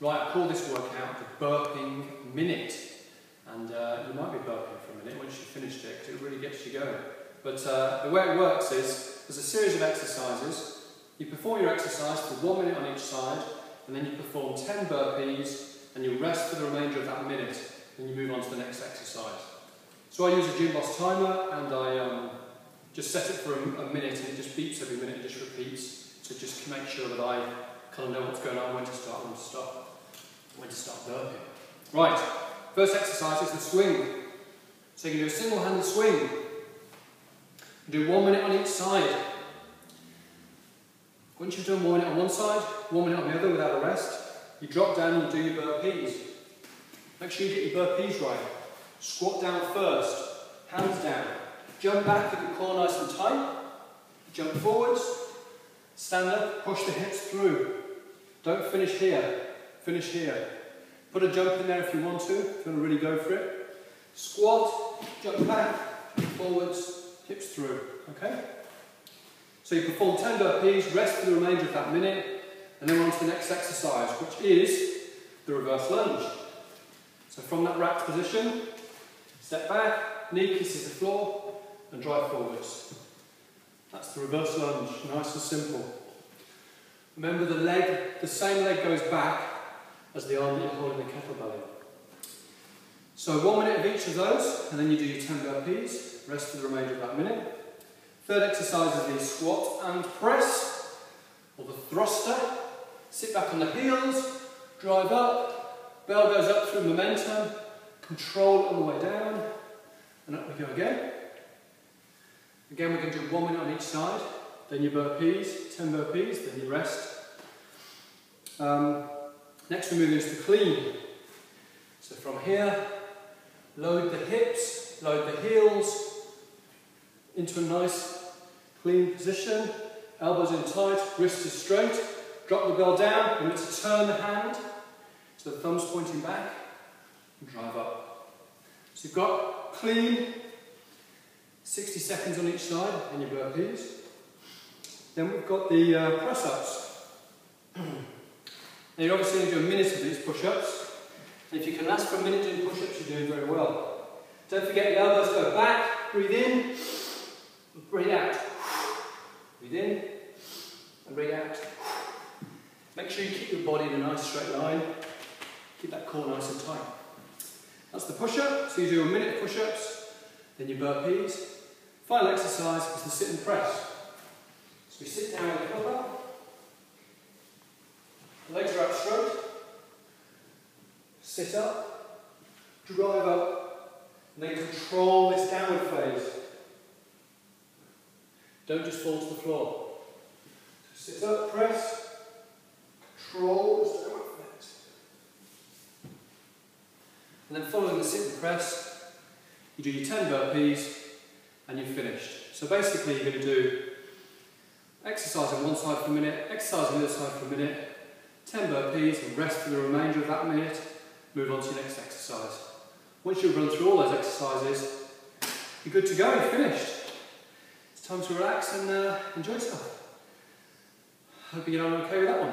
Right, I call this workout the burping minute. And you might be burping for a minute once you've finished it, because it really gets you going. But the way it works is, there's a series of exercises. You perform your exercise for 1 minute on each side, and then you perform 10 burpees, and you rest for the remainder of that minute, then you move on to the next exercise. So I use a Gym Boss timer, and I just set it for a minute, and it just beeps every minute, and just repeats, to just make sure that I kind of know what's going on, when to start, when to stop, when to start burping. Right, first exercise is the swing. So you can do a single-handed swing. Do 1 minute on each side. Once you've done 1 minute on one side, 1 minute on the other without a rest, you drop down and do your burpees. Make sure you get your burpees right. Squat down first, hands down. Jump back with your core nice and tight. Jump forwards, stand up, push the hips through. Don't finish here, finish here. Put a jump in there if you want to want to really go for it. Squat, jump back, forwards, hips through, okay? So you perform 10 burpees, rest for the remainder of that minute, and then we're on to the next exercise, which is the reverse lunge. So from that racked position, step back, knee kisses the floor, and drive forwards. That's the reverse lunge, nice and simple. Remember the same leg goes back as the arm that you're holding the kettlebell in. So 1 minute of each of those, and then you do your 10 burpees, rest for the remainder of that minute. Third exercise is the squat and press, or the thruster. Sit back on the heels, drive up, bell goes up through momentum, control on the way down, and up we go again. Again, we're going to do 1 minute on each side, then your burpees, 10 burpees, then your rest. Next we move into the clean. So from here, load the hips, load the heels into a nice clean position. Elbows in tight, wrists is straight. Drop the bell down, remember to turn the hand so the thumb's pointing back and drive up. So you've got clean, 60 seconds on each side and your burpees. Then we've got the press-ups. Now you're obviously going to do a minute of these push-ups. And if you can last for a minute doing push-ups, you're doing very well. Don't forget the elbows go back, breathe in, breathe out. Breathe in and breathe out. Make sure you keep your body in a nice straight line. Keep that core nice and tight. That's the push-up. So you do a minute of push-ups, then your burpees. Final exercise is the sit and press. So we sit down with the kettlebell. Legs are out straight. Sit up. Drive up. And then control this downward phase. Don't just fall to the floor. So sit up, press. Control this downward phase. And then following the sit and press, you do your 10 burpees and you've finished. So basically you're going to do exercise on one side for a minute, exercise on the other side for a minute, 10 burpees and rest for the remainder of that minute, move on to your next exercise. Once you've run through all those exercises, you're good to go, you're finished. It's time to relax and enjoy yourself. Hope you get on okay with that one.